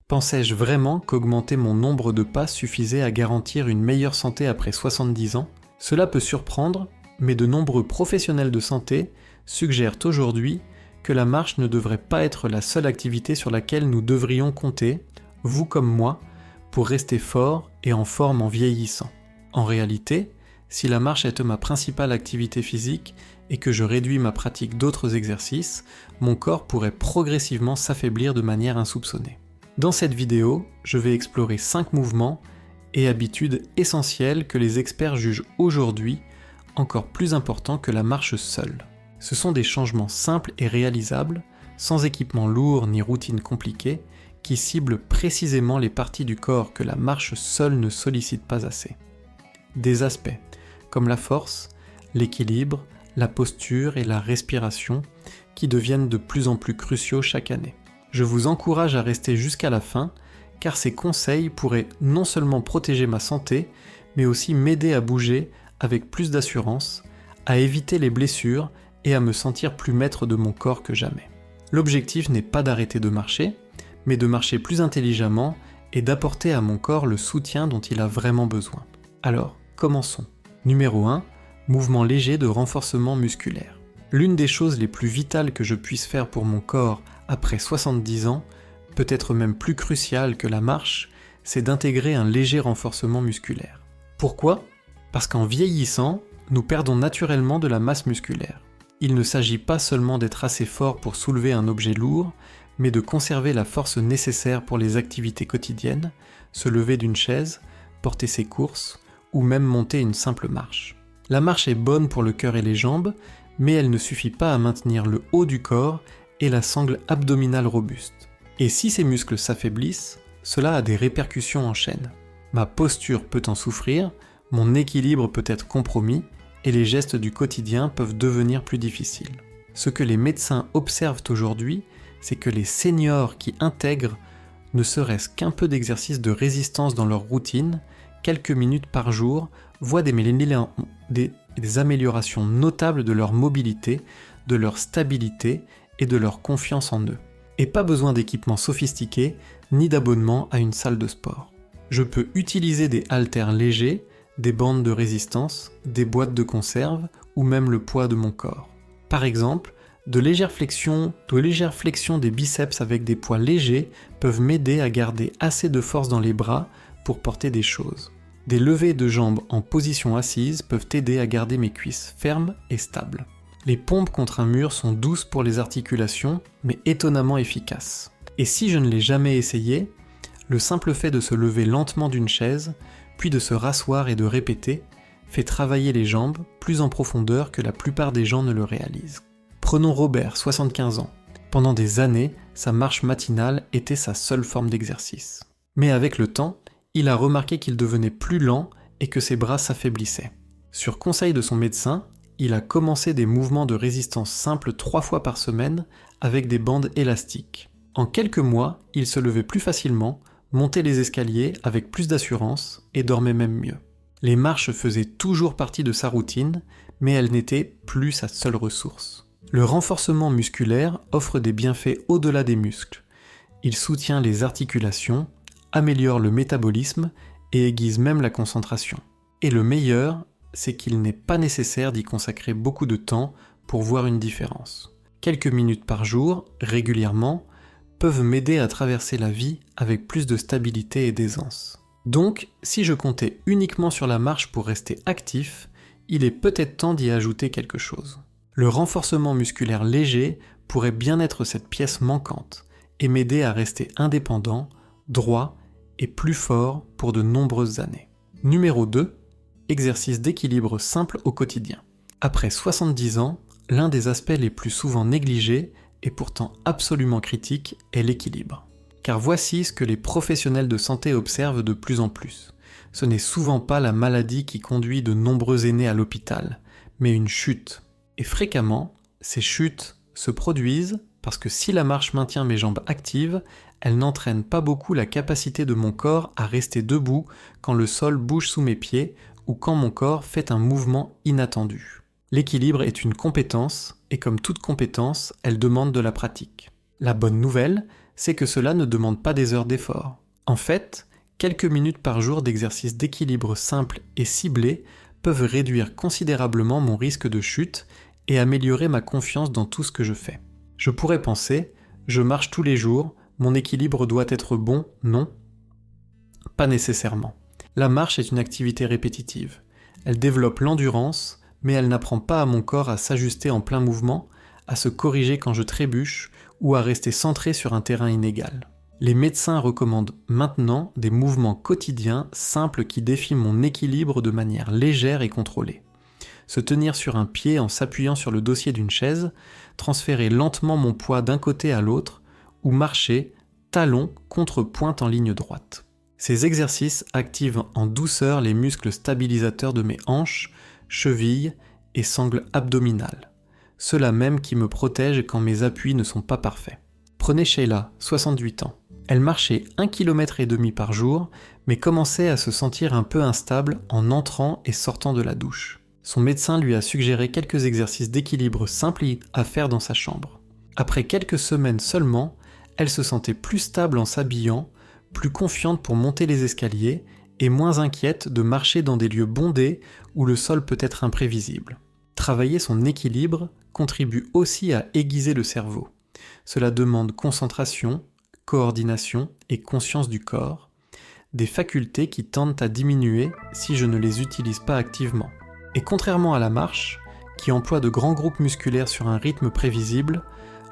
Pensais-je vraiment qu'augmenter mon nombre de pas suffisait à garantir une meilleure santé après 70 ans ? Cela peut surprendre, mais de nombreux professionnels de santé suggèrent aujourd'hui que la marche ne devrait pas être la seule activité sur laquelle nous devrions compter, vous comme moi, pour rester fort et en forme en vieillissant. En réalité, si la marche est ma principale activité physique et que je réduis ma pratique d'autres exercices, mon corps pourrait progressivement s'affaiblir de manière insoupçonnée. Dans cette vidéo, je vais explorer 5 mouvements et habitudes essentielles que les experts jugent aujourd'hui encore plus importants que la marche seule. Ce sont des changements simples et réalisables, sans équipement lourd ni routine compliquée, qui ciblent précisément les parties du corps que la marche seule ne sollicite pas assez. Des aspects comme la force, l'équilibre, la posture et la respiration qui deviennent de plus en plus cruciaux chaque année. Je vous encourage à rester jusqu'à la fin, car ces conseils pourraient non seulement protéger ma santé, mais aussi m'aider à bouger avec plus d'assurance, à éviter les blessures et à me sentir plus maître de mon corps que jamais. L'objectif n'est pas d'arrêter de marcher, mais de marcher plus intelligemment et d'apporter à mon corps le soutien dont il a vraiment besoin. Alors, commençons. Numéro 1, mouvement léger de renforcement musculaire. L'une des choses les plus vitales que je puisse faire pour mon corps après 70 ans, peut-être même plus cruciale que la marche, c'est d'intégrer un léger renforcement musculaire. Pourquoi ? Parce qu'en vieillissant, nous perdons naturellement de la masse musculaire. Il ne s'agit pas seulement d'être assez fort pour soulever un objet lourd, mais de conserver la force nécessaire pour les activités quotidiennes, se lever d'une chaise, porter ses courses, ou même monter une simple marche. La marche est bonne pour le cœur et les jambes, mais elle ne suffit pas à maintenir le haut du corps et la sangle abdominale robuste. Et si ces muscles s'affaiblissent, cela a des répercussions en chaîne. Ma posture peut en souffrir, mon équilibre peut être compromis, et les gestes du quotidien peuvent devenir plus difficiles. Ce que les médecins observent aujourd'hui, c'est que les seniors qui intègrent ne serait-ce qu'un peu d'exercice de résistance dans leur routine, quelques minutes par jour, voient des améliorations notables de leur mobilité, de leur stabilité et de leur confiance en eux. Et pas besoin d'équipements sophistiqués, ni d'abonnement à une salle de sport. Je peux utiliser des haltères légers, des bandes de résistance, des boîtes de conserve ou même le poids de mon corps. Par exemple, de légères flexions des biceps avec des poids légers peuvent m'aider à garder assez de force dans les bras pour porter des choses. Des levées de jambes en position assise peuvent aider à garder mes cuisses fermes et stables. Les pompes contre un mur sont douces pour les articulations, mais étonnamment efficaces. Et si je ne l'ai jamais essayé, le simple fait de se lever lentement d'une chaise, puis de se rasseoir et de répéter, fait travailler les jambes plus en profondeur que la plupart des gens ne le réalisent. Prenons Robert, 75 ans. Pendant des années, sa marche matinale était sa seule forme d'exercice. Mais avec le temps, il a remarqué qu'il devenait plus lent et que ses bras s'affaiblissaient. Sur conseil de son médecin, il a commencé des mouvements de résistance simples 3 fois par semaine avec des bandes élastiques. En quelques mois, il se levait plus facilement, montait les escaliers avec plus d'assurance et dormait même mieux. Les marches faisaient toujours partie de sa routine, mais elles n'étaient plus sa seule ressource. Le renforcement musculaire offre des bienfaits au-delà des muscles. Il soutient les articulations, améliore le métabolisme et aiguise même la concentration. Et le meilleur, c'est qu'il n'est pas nécessaire d'y consacrer beaucoup de temps pour voir une différence. Quelques minutes par jour, régulièrement, peuvent m'aider à traverser la vie avec plus de stabilité et d'aisance. Donc, si je comptais uniquement sur la marche pour rester actif, il est peut-être temps d'y ajouter quelque chose. Le renforcement musculaire léger pourrait bien être cette pièce manquante et m'aider à rester indépendant, droit et plus fort pour de nombreuses années. Numéro 2, exercice d'équilibre simple au quotidien. Après 70 ans, l'un des aspects les plus souvent négligés et pourtant absolument critique est l'équilibre. Car voici ce que les professionnels de santé observent de plus en plus. Ce n'est souvent pas la maladie qui conduit de nombreux aînés à l'hôpital, mais une chute. Et fréquemment, ces chutes se produisent parce que si la marche maintient mes jambes actives, elle n'entraîne pas beaucoup la capacité de mon corps à rester debout quand le sol bouge sous mes pieds ou quand mon corps fait un mouvement inattendu. L'équilibre est une compétence, et comme toute compétence, elle demande de la pratique. La bonne nouvelle, c'est que cela ne demande pas des heures d'effort. En fait, quelques minutes par jour d'exercice d'équilibre simple et ciblé peuvent réduire considérablement mon risque de chute et améliorer ma confiance dans tout ce que je fais. Je pourrais penser, je marche tous les jours, mon équilibre doit être bon, non? Pas nécessairement. La marche est une activité répétitive. Elle développe l'endurance, mais elle n'apprend pas à mon corps à s'ajuster en plein mouvement, à se corriger quand je trébuche ou à rester centré sur un terrain inégal. Les médecins recommandent maintenant des mouvements quotidiens simples qui défient mon équilibre de manière légère et contrôlée. Se tenir sur un pied en s'appuyant sur le dossier d'une chaise, transférer lentement mon poids d'un côté à l'autre, ou marcher, talon contre pointe en ligne droite. Ces exercices activent en douceur les muscles stabilisateurs de mes hanches, chevilles et sangles abdominales, ceux-là même qui me protègent quand mes appuis ne sont pas parfaits. Prenez Sheila, 68 ans. Elle marchait 1,5 km par jour, mais commençait à se sentir un peu instable en entrant et sortant de la douche. Son médecin lui a suggéré quelques exercices d'équilibre simples à faire dans sa chambre. Après quelques semaines seulement, elle se sentait plus stable en s'habillant, plus confiante pour monter les escaliers et moins inquiète de marcher dans des lieux bondés où le sol peut être imprévisible. Travailler son équilibre contribue aussi à aiguiser le cerveau. Cela demande concentration, coordination et conscience du corps, des facultés qui tendent à diminuer si je ne les utilise pas activement. Et contrairement à la marche, qui emploie de grands groupes musculaires sur un rythme prévisible,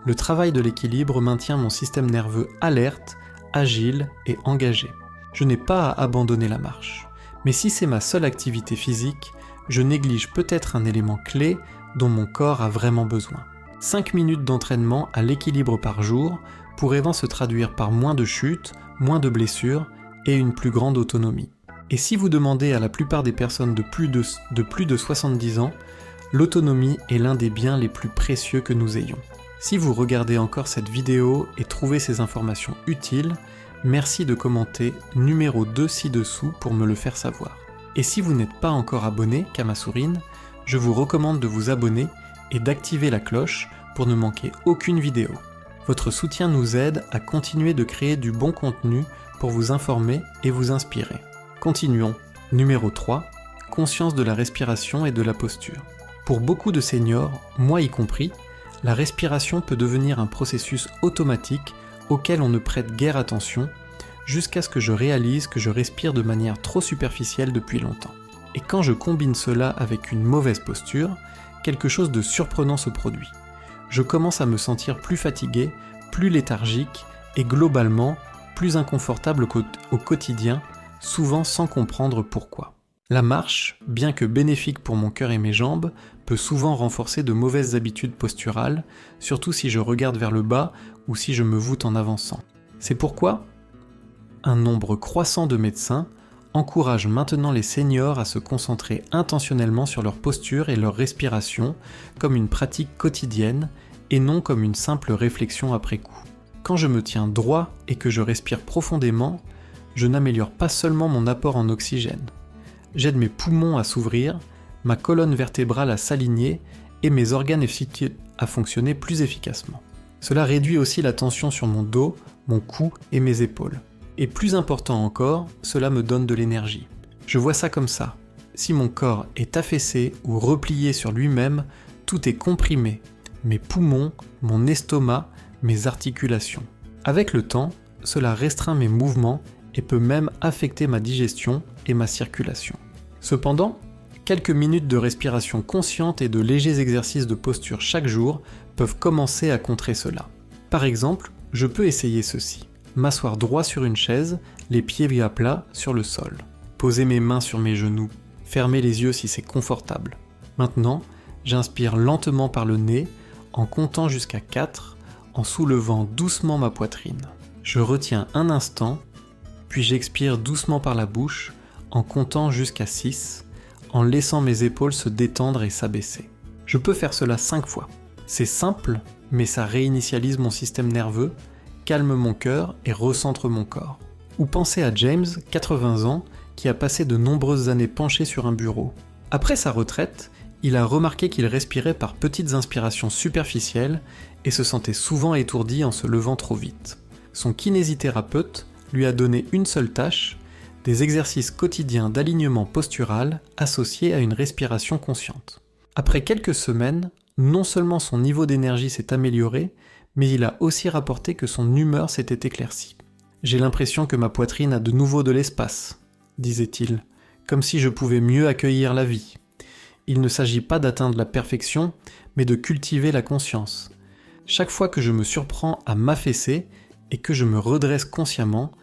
le travail de l'équilibre maintient mon système nerveux alerte, agile et engagé. Je n'ai pas à abandonner la marche, mais si c'est ma seule activité physique, je néglige peut-être un élément clé dont mon corps a vraiment besoin. 5 minutes d'entraînement à l'équilibre par jour pourrait se traduire par moins de chutes, moins de blessures et une plus grande autonomie. Et si vous demandez à la plupart des personnes de plus de 70 ans, l'autonomie est l'un des biens les plus précieux que nous ayons. Si vous regardez encore cette vidéo et trouvez ces informations utiles, merci de commenter numéro 2 ci-dessous pour me le faire savoir. Et si vous n'êtes pas encore abonné, Kamasurine, je vous recommande de vous abonner et d'activer la cloche pour ne manquer aucune vidéo. Votre soutien nous aide à continuer de créer du bon contenu pour vous informer et vous inspirer. Continuons. Numéro 3. Conscience de la respiration et de la posture. Pour beaucoup de seniors, moi y compris, la respiration peut devenir un processus automatique auquel on ne prête guère attention, jusqu'à ce que je réalise que je respire de manière trop superficielle depuis longtemps. Et quand je combine cela avec une mauvaise posture, quelque chose de surprenant se produit. Je commence à me sentir plus fatigué, plus léthargique et globalement plus inconfortable au quotidien, souvent sans comprendre pourquoi. La marche, bien que bénéfique pour mon cœur et mes jambes, peut souvent renforcer de mauvaises habitudes posturales, surtout si je regarde vers le bas ou si je me voûte en avançant. C'est pourquoi un nombre croissant de médecins encouragent maintenant les seniors à se concentrer intentionnellement sur leur posture et leur respiration comme une pratique quotidienne et non comme une simple réflexion après coup. Quand je me tiens droit et que je respire profondément, je n'améliore pas seulement mon apport en oxygène. J'aide mes poumons à s'ouvrir, ma colonne vertébrale à s'aligner et mes organes à fonctionner plus efficacement. Cela réduit aussi la tension sur mon dos, mon cou et mes épaules. Et plus important encore, cela me donne de l'énergie. Je vois ça comme ça. Si mon corps est affaissé ou replié sur lui-même, tout est comprimé. Mes poumons, mon estomac, mes articulations. Avec le temps, cela restreint mes mouvements et peut même affecter ma digestion et ma circulation. Cependant, quelques minutes de respiration consciente et de légers exercices de posture chaque jour peuvent commencer à contrer cela. Par exemple, je peux essayer ceci. M'asseoir droit sur une chaise, les pieds à plat sur le sol. Poser mes mains sur mes genoux. Fermer les yeux si c'est confortable. Maintenant, j'inspire lentement par le nez, en comptant jusqu'à 4, en soulevant doucement ma poitrine. Je retiens un instant, puis j'expire doucement par la bouche, en comptant jusqu'à 6, en laissant mes épaules se détendre et s'abaisser. Je peux faire cela 5 fois. C'est simple, mais ça réinitialise mon système nerveux, calme mon cœur et recentre mon corps. Ou pensez à James, 80 ans, qui a passé de nombreuses années penché sur un bureau. Après sa retraite, il a remarqué qu'il respirait par petites inspirations superficielles et se sentait souvent étourdi en se levant trop vite. Son kinésithérapeute lui a donné une seule tâche, des exercices quotidiens d'alignement postural associés à une respiration consciente. Après quelques semaines, non seulement son niveau d'énergie s'est amélioré, mais il a aussi rapporté que son humeur s'était éclaircie. « J'ai l'impression que ma poitrine a de nouveau de l'espace », disait-il, comme si je pouvais mieux accueillir la vie. Il ne s'agit pas d'atteindre la perfection, mais de cultiver la conscience. Chaque fois que je me surprends à m'affaisser et que je me redresse consciemment,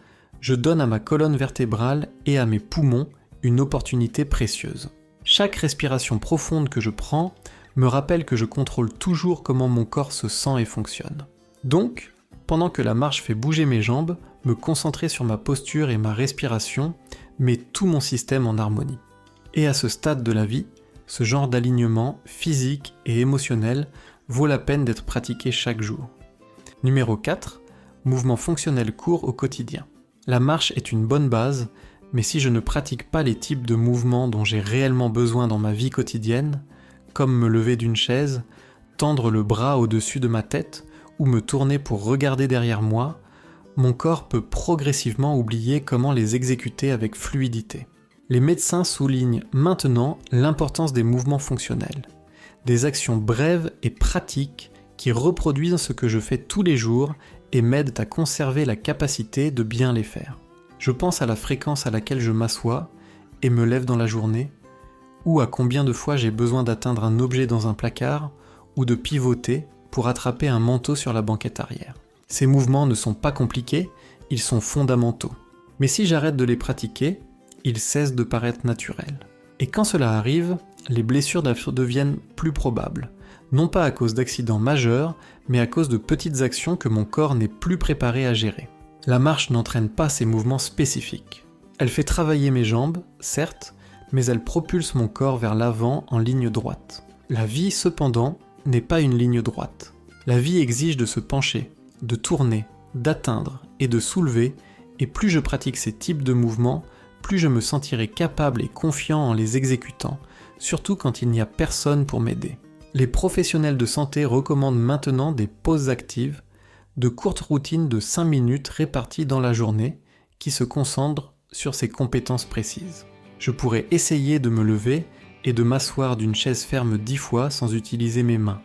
je donne à ma colonne vertébrale et à mes poumons une opportunité précieuse. Chaque respiration profonde que je prends me rappelle que je contrôle toujours comment mon corps se sent et fonctionne. Donc, pendant que la marche fait bouger mes jambes, me concentrer sur ma posture et ma respiration met tout mon système en harmonie. Et à ce stade de la vie, ce genre d'alignement physique et émotionnel vaut la peine d'être pratiqué chaque jour. Numéro 4. Mouvement fonctionnel court au quotidien. La marche est une bonne base, mais si je ne pratique pas les types de mouvements dont j'ai réellement besoin dans ma vie quotidienne, comme me lever d'une chaise, tendre le bras au-dessus de ma tête ou me tourner pour regarder derrière moi, mon corps peut progressivement oublier comment les exécuter avec fluidité. Les médecins soulignent maintenant l'importance des mouvements fonctionnels, des actions brèves et pratiques qui reproduisent ce que je fais tous les jours et m'aident à conserver la capacité de bien les faire. Je pense à la fréquence à laquelle je m'assois et me lève dans la journée, ou à combien de fois j'ai besoin d'atteindre un objet dans un placard, ou de pivoter pour attraper un manteau sur la banquette arrière. Ces mouvements ne sont pas compliqués, ils sont fondamentaux. Mais si j'arrête de les pratiquer, ils cessent de paraître naturels. Et quand cela arrive, les blessures deviennent plus probables, non pas à cause d'accidents majeurs, mais à cause de petites actions que mon corps n'est plus préparé à gérer. La marche n'entraîne pas ces mouvements spécifiques. Elle fait travailler mes jambes, certes, mais elle propulse mon corps vers l'avant en ligne droite. La vie, cependant, n'est pas une ligne droite. La vie exige de se pencher, de tourner, d'atteindre et de soulever, et plus je pratique ces types de mouvements, plus je me sentirai capable et confiant en les exécutant, surtout quand il n'y a personne pour m'aider. Les professionnels de santé recommandent maintenant des pauses actives, de courtes routines de 5 minutes réparties dans la journée, qui se concentrent sur ces compétences précises. Je pourrais essayer de me lever et de m'asseoir d'une chaise ferme 10 fois sans utiliser mes mains,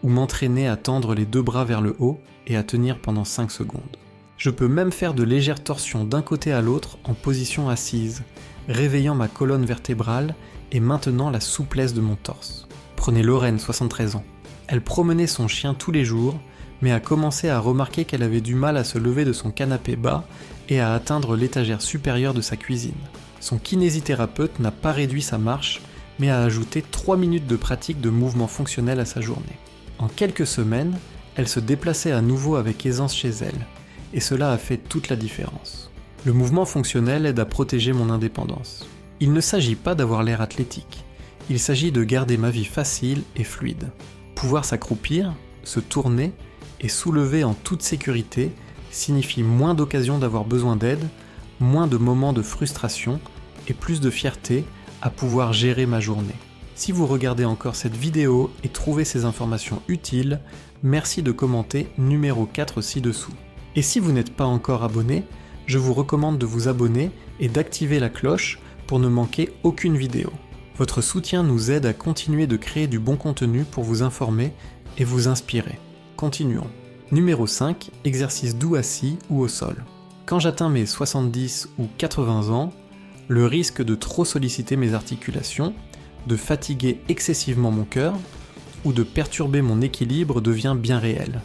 ou m'entraîner à tendre les 2 bras vers le haut et à tenir pendant 5 secondes. Je peux même faire de légères torsions d'un côté à l'autre en position assise, réveillant ma colonne vertébrale et maintenant la souplesse de mon torse. Prenez Lorraine, 73 ans. Elle promenait son chien tous les jours, mais a commencé à remarquer qu'elle avait du mal à se lever de son canapé bas et à atteindre l'étagère supérieure de sa cuisine. Son kinésithérapeute n'a pas réduit sa marche, mais a ajouté 3 minutes de pratique de mouvements fonctionnels à sa journée. En quelques semaines, elle se déplaçait à nouveau avec aisance chez elle, et cela a fait toute la différence. Le mouvement fonctionnel aide à protéger mon indépendance. Il ne s'agit pas d'avoir l'air athlétique, il s'agit de garder ma vie facile et fluide. Pouvoir s'accroupir, se tourner et soulever en toute sécurité signifie moins d'occasions d'avoir besoin d'aide, moins de moments de frustration et plus de fierté à pouvoir gérer ma journée. Si vous regardez encore cette vidéo et trouvez ces informations utiles, merci de commenter numéro 4 ci-dessous. Et si vous n'êtes pas encore abonné, je vous recommande de vous abonner et d'activer la cloche pour ne manquer aucune vidéo. Votre soutien nous aide à continuer de créer du bon contenu pour vous informer et vous inspirer. Continuons. Numéro 5, exercice doux assis ou au sol. Quand j'atteins mes 70 ou 80 ans, le risque de trop solliciter mes articulations, de fatiguer excessivement mon cœur ou de perturber mon équilibre devient bien réel,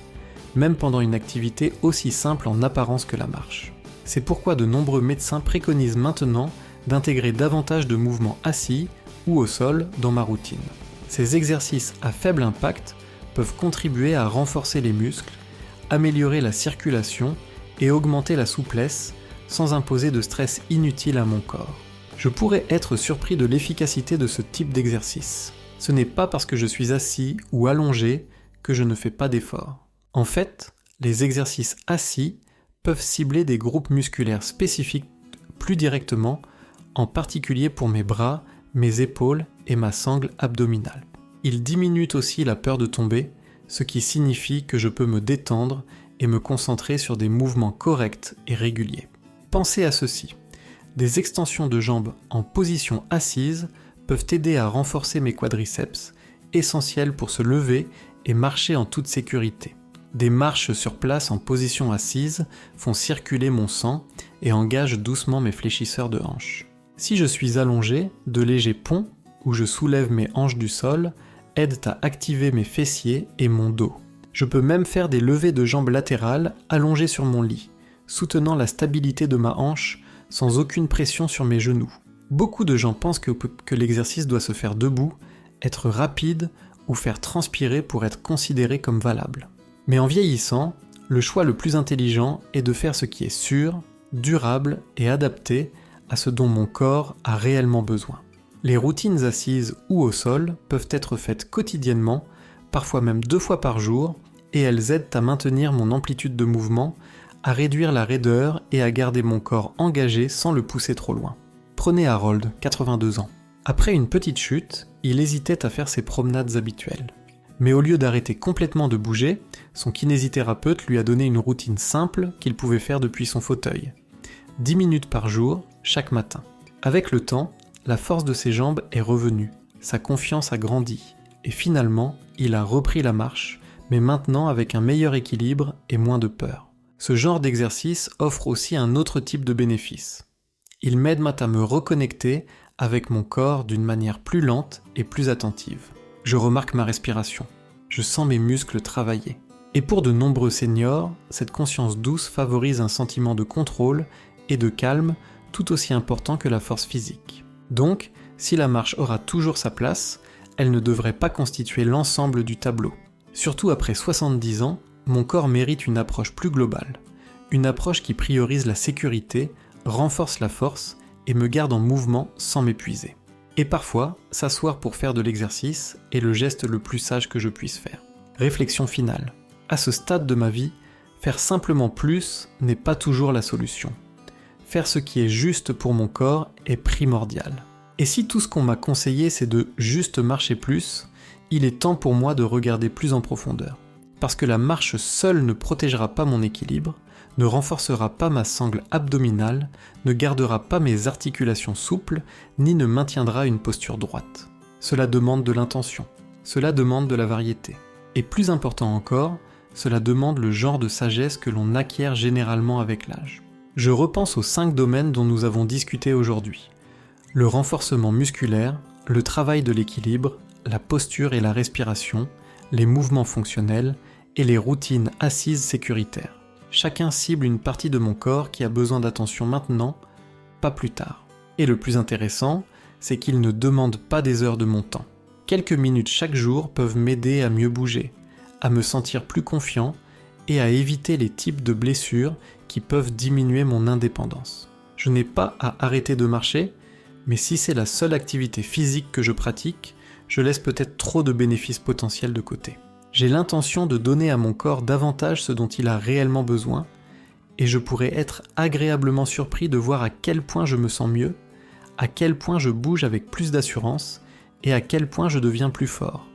même pendant une activité aussi simple en apparence que la marche. C'est pourquoi de nombreux médecins préconisent maintenant d'intégrer davantage de mouvements assis ou au sol dans ma routine. Ces exercices à faible impact peuvent contribuer à renforcer les muscles, améliorer la circulation et augmenter la souplesse sans imposer de stress inutile à mon corps. Je pourrais être surpris de l'efficacité de ce type d'exercice. Ce n'est pas parce que je suis assis ou allongé que je ne fais pas d'effort. En fait, les exercices assis peuvent cibler des groupes musculaires spécifiques plus directement, en particulier pour mes bras, mes épaules et ma sangle abdominale. Ils diminuent aussi la peur de tomber, ce qui signifie que je peux me détendre et me concentrer sur des mouvements corrects et réguliers. Pensez à ceci. Des extensions de jambes en position assise peuvent aider à renforcer mes quadriceps, essentiels pour se lever et marcher en toute sécurité. Des marches sur place en position assise font circuler mon sang et engagent doucement mes fléchisseurs de hanches. Si je suis allongé, de légers ponts, où je soulève mes hanches du sol, aident à activer mes fessiers et mon dos. Je peux même faire des levées de jambes latérales allongées sur mon lit, soutenant la stabilité de ma hanche sans aucune pression sur mes genoux. Beaucoup de gens pensent que l'exercice doit se faire debout, être rapide ou faire transpirer pour être considéré comme valable. Mais en vieillissant, le choix le plus intelligent est de faire ce qui est sûr, durable et adapté à ce dont mon corps a réellement besoin. Les routines assises ou au sol peuvent être faites quotidiennement, parfois même 2 fois par jour, et elles aident à maintenir mon amplitude de mouvement, à réduire la raideur et à garder mon corps engagé sans le pousser trop loin. Prenez Harold, 82 ans. Après une petite chute, il hésitait à faire ses promenades habituelles. Mais au lieu d'arrêter complètement de bouger, son kinésithérapeute lui a donné une routine simple qu'il pouvait faire depuis son fauteuil. 10 minutes par jour, chaque matin. Avec le temps, la force de ses jambes est revenue, sa confiance a grandi, et finalement, il a repris la marche, mais maintenant avec un meilleur équilibre et moins de peur. Ce genre d'exercice offre aussi un autre type de bénéfice. Il m'aide à me reconnecter avec mon corps d'une manière plus lente et plus attentive. Je remarque ma respiration, je sens mes muscles travailler. Et pour de nombreux seniors, cette conscience douce favorise un sentiment de contrôle et de calme tout aussi important que la force physique. Donc, si la marche aura toujours sa place, elle ne devrait pas constituer l'ensemble du tableau. Surtout après 70 ans, mon corps mérite une approche plus globale. Une approche qui priorise la sécurité, renforce la force et me garde en mouvement sans m'épuiser. Et parfois, s'asseoir pour faire de l'exercice est le geste le plus sage que je puisse faire. Réflexion finale. À ce stade de ma vie, faire simplement plus n'est pas toujours la solution. Faire ce qui est juste pour mon corps est primordial. Et si tout ce qu'on m'a conseillé c'est de juste marcher plus, il est temps pour moi de regarder plus en profondeur. Parce que la marche seule ne protégera pas mon équilibre, ne renforcera pas ma sangle abdominale, ne gardera pas mes articulations souples, ni ne maintiendra une posture droite. Cela demande de l'intention, cela demande de la variété. Et plus important encore, cela demande le genre de sagesse que l'on acquiert généralement avec l'âge. Je repense aux 5 domaines dont nous avons discuté aujourd'hui. Le renforcement musculaire, le travail de l'équilibre, la posture et la respiration, les mouvements fonctionnels et les routines assises sécuritaires. Chacun cible une partie de mon corps qui a besoin d'attention maintenant, pas plus tard. Et le plus intéressant, c'est qu'ils ne demandent pas des heures de mon temps. Quelques minutes chaque jour peuvent m'aider à mieux bouger, à me sentir plus confiant et à éviter les types de blessures qui peuvent diminuer mon indépendance. Je n'ai pas à arrêter de marcher, mais si c'est la seule activité physique que je pratique, je laisse peut-être trop de bénéfices potentiels de côté. J'ai l'intention de donner à mon corps davantage ce dont il a réellement besoin, et je pourrais être agréablement surpris de voir à quel point je me sens mieux, à quel point je bouge avec plus d'assurance, et à quel point je deviens plus fort.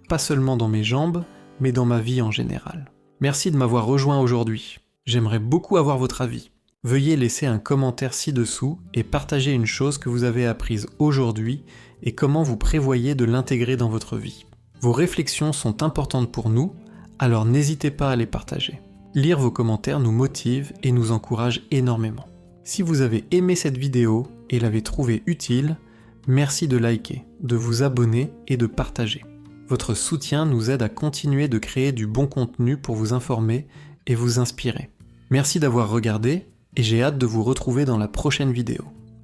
Pas seulement dans mes jambes, mais dans ma vie en général. Merci de m'avoir rejoint aujourd'hui. J'aimerais beaucoup avoir votre avis. Veuillez laisser un commentaire ci-dessous et partager une chose que vous avez apprise aujourd'hui et comment vous prévoyez de l'intégrer dans votre vie. Vos réflexions sont importantes pour nous, alors n'hésitez pas à les partager. Lire vos commentaires nous motive et nous encourage énormément. Si vous avez aimé cette vidéo et l'avez trouvée utile, merci de liker, de vous abonner et de partager. Votre soutien nous aide à continuer de créer du bon contenu pour vous informer et vous inspirer. Merci d'avoir regardé et j'ai hâte de vous retrouver dans la prochaine vidéo.